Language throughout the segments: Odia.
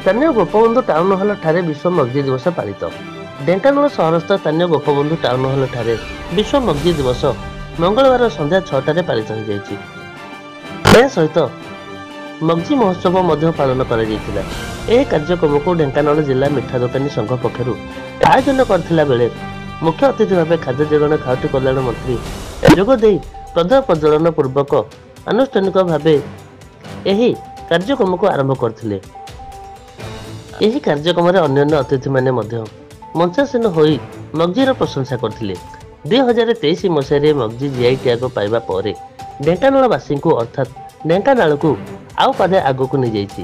ସ୍ଥାନୀୟ ଗୋପବନ୍ଧୁ ଟାଉନ ହଲ୍ ଠାରେ ବିଶ୍ୱ ମଗ୍ଜି ଦିବସ ପାଳିତ। ଢେଙ୍କାନାଳ ସହରସ୍ଥ ସ୍ଥାନୀୟ ଗୋପବନ୍ଧୁ ଟାଉନ ହଲ୍ ଠାରେ ବିଶ୍ୱ ମଗ୍ଜି ଦିବସ ମଙ୍ଗଳବାର ସନ୍ଧ୍ୟା 6ଟାରେ ପାଳିତ ହୋଇଯାଇଛି। ଏହା ସହିତ ମଗ୍ଜି ମହୋତ୍ସବ ମଧ୍ୟ ପାଳନ କରାଯାଇଥିଲା। ଏହି କାର୍ଯ୍ୟକ୍ରମକୁ ଢେଙ୍କାନାଳ ଜିଲ୍ଲା ମିଠା ଦୋକାନୀ ସଂଘ ପକ୍ଷରୁ ଆୟୋଜନ କରିଥିଲା ବେଳେ ମୁଖ୍ୟ ଅତିଥି ଭାବେ ଖାଦ୍ୟ ଯୋଗାଣ ଖାଉଟି କଲ୍ୟାଣ ମନ୍ତ୍ରୀ ଯୋଗଦେଇ ପ୍ରଦୀପ ପ୍ରଜ୍ୱଳନ ପୂର୍ବକ ଆନୁଷ୍ଠାନିକ ଭାବେ ଏହି କାର୍ଯ୍ୟକ୍ରମକୁ ଆରମ୍ଭ କରିଥିଲେ। ଏହି କାର୍ଯ୍ୟକ୍ରମରେ ଅନ୍ୟାନ୍ୟ ଅତିଥିମାନେ ମଧ୍ୟ ମଞ୍ଚାସୀନ ହୋଇ ମଗ୍ଜିର ପ୍ରଶଂସା କରିଥିଲେ। 2023 ମସିହାରେ ମଗ୍ଜି ଜିଆଇ ଟ୍ୟାଗ ପାଇବା ପରେ ଢେଙ୍କାନାଳବାସୀଙ୍କୁ ଅର୍ଥାତ୍ ଢେଙ୍କାନାଳକୁ ଆଉ ପାଦେ ଆଗକୁ ନେଇଯାଇଛି।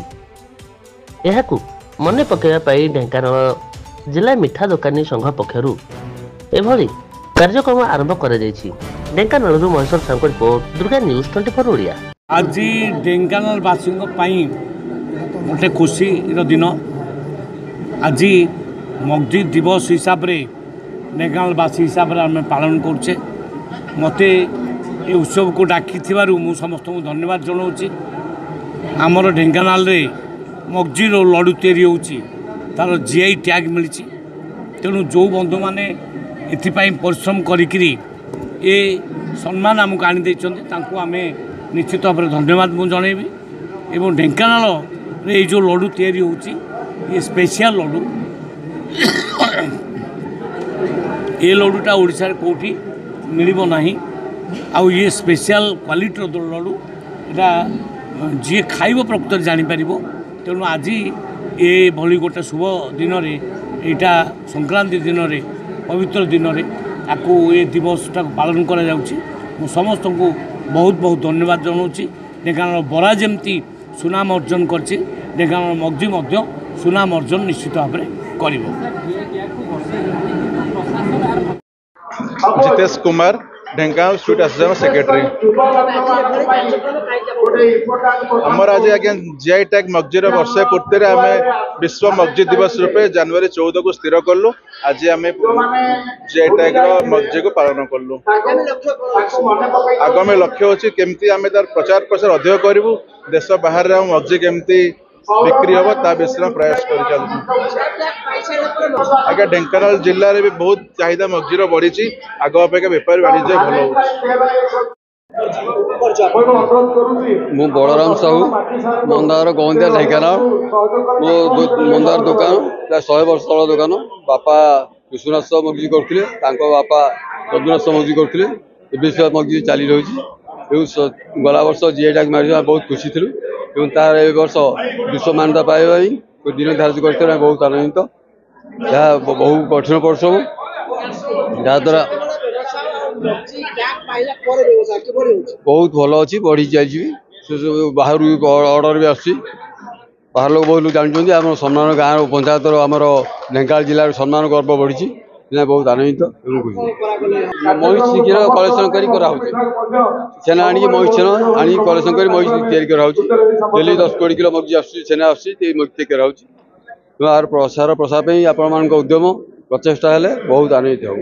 ଏହାକୁ ମନେ ପକାଇବା ପାଇଁ ଢେଙ୍କାନାଳ ଜିଲ୍ଲା ମିଠା ଦୋକାନୀ ସଂଘ ପକ୍ଷରୁ ଏଭଳି କାର୍ଯ୍ୟକ୍ରମ ଆରମ୍ଭ କରାଯାଇଛି। ଢେଙ୍କାନାଳରୁ ମହେଶ୍ୱର ସାହୁଙ୍କ ରିପୋର୍ଟ, ଦୁର୍ଗା ନ୍ୟୁଜ୍ 24 ଓଡ଼ିଆ। ଆଜି ଢେଙ୍କାନାଳବାସୀଙ୍କ ପାଇଁ ଗୋଟେ ଖୁସିର ଦିନ। ଆଜି ମଗ୍ଜି ଦିବସ ହିସାବରେ ଢେଙ୍କାନାଳବାସୀ ହିସାବରେ ଆମେ ପାଳନ କରୁଛେ। ମୋତେ ଏ ଉତ୍ସବକୁ ଡାକିଥିବାରୁ ମୁଁ ସମସ୍ତଙ୍କୁ ଧନ୍ୟବାଦ ଜଣାଉଛି। ଆମର ଢେଙ୍କାନାଳରେ ମଗ୍ଜିର ଲଡ଼ୁ ତିଆରି ହେଉଛି, ତା'ର ଜିଆଇ ଟ୍ୟାଗ୍ ମିଳିଛି। ତେଣୁ ଯେଉଁ ବନ୍ଧୁମାନେ ଏଥିପାଇଁ ପରିଶ୍ରମ କରିକିରି ଏ ସମ୍ମାନ ଆମକୁ ଆଣିଦେଇଛନ୍ତି ତାଙ୍କୁ ଆମେ ନିଶ୍ଚିତ ଭାବରେ ଧନ୍ୟବାଦ ମୁଁ ଜଣାଇବି। ଏବଂ ଢେଙ୍କାନାଳରେ ଏଇ ଯେଉଁ ଲଡ଼ୁ ତିଆରି ହେଉଛି ଏ ସ୍ପେଶିଆଲ୍ ଲଡ଼ୁ। ଏ ଲଡ଼ୁଟା ଓଡ଼ିଶାରେ କେଉଁଠି ମିଳିବ ନାହିଁ। ଆଉ ଇଏ ସ୍ପେଶିଆଲ୍ କ୍ୱାଲିଟିର ଲଡ଼ୁ, ଏଇଟା ଯିଏ ଖାଇବ ପ୍ରକୃତରେ ଜାଣିପାରିବ। ତେଣୁ ଆଜି ଏଭଳି ଗୋଟେ ଶୁଭ ଦିନରେ, ଏଇଟା ସଂକ୍ରାନ୍ତି ଦିନରେ, ପବିତ୍ର ଦିନରେ ତାକୁ ଏ ଦିବସଟାକୁ ପାଳନ କରାଯାଉଛି। ମୁଁ ସମସ୍ତଙ୍କୁ ବହୁତ ବହୁତ ଧନ୍ୟବାଦ ଜଣାଉଛି। ଢେଙ୍କାନାଳ ବରା ଯେମିତି ସୁନାମ ଅର୍ଜନ କରିଛି, ଢେଙ୍କାନାଳ ମଗ୍ଜି ମଧ୍ୟ ସୁନାମ ଅର୍ଜନ ନିଶ୍ଚିତ ଭାବରେ କରିବ। Jitesh Kumar, Dhenkanal sweet association secretary. आमर आज आज्ञा जीआई टैग मग्जीर वर्षे पूर्ति आम विश्व मग्जी दिवस रूपे जनवरी 14 को स्थिर कलु। आज आम जीआई टैग मग्जी को पालन कलु। आगामी लक्ष्य अच्छी केमती आम तार प्रचार प्रसार अधिक करूँ, देश बाहर मग्जी केमती बिक्री हम ता विषय प्रयास कर चलु। आगे ढेंकानाल जिले में भी बहुत चाहिदा मग्जीर बढ़ी, आग अपेक्षा बेपारी वाणिज्य भल हो। मु बलराम साहू, मंदार गवंदिया ढेंकानाल। मो मंदार दुकान प्राय 100 वर्ष तल दुकान। बापा विश्वनाथ मग्जी करते, बापा रघुनाथ मग्जी करते, मग्जी चली रही। गला वर्ष जीआई टैग मार बहुत खुशी थी। तार ए वर्ष विश्व मान्यता पाइबा दिन धार्य कर बहुत आनंदित। यह बहु कठिन परिश्रम, जहाद्वारा बहुत भल अच्छी बढ़ी चाहिए। बाहर अर्डर भी आसूँ, बाहर लोग बहुत लोग जानते आम सम्मान गाँव पंचायत आम ढेंकानाल जिलार सम्मान गर्व बढ़ी, बहुत आनंदित। महिष क्षीर कलेक्शन कर छेना आनी महिष छेना आनी कलेक्शन कर महिष तैयारी कराऊँ। डेली 10-20 किलो मग्जी छेना आसुच्ची कराऊँ। यार प्रसार प्रसार आपण उद्यम प्रचेषा हेले बहुत आनंदित हो।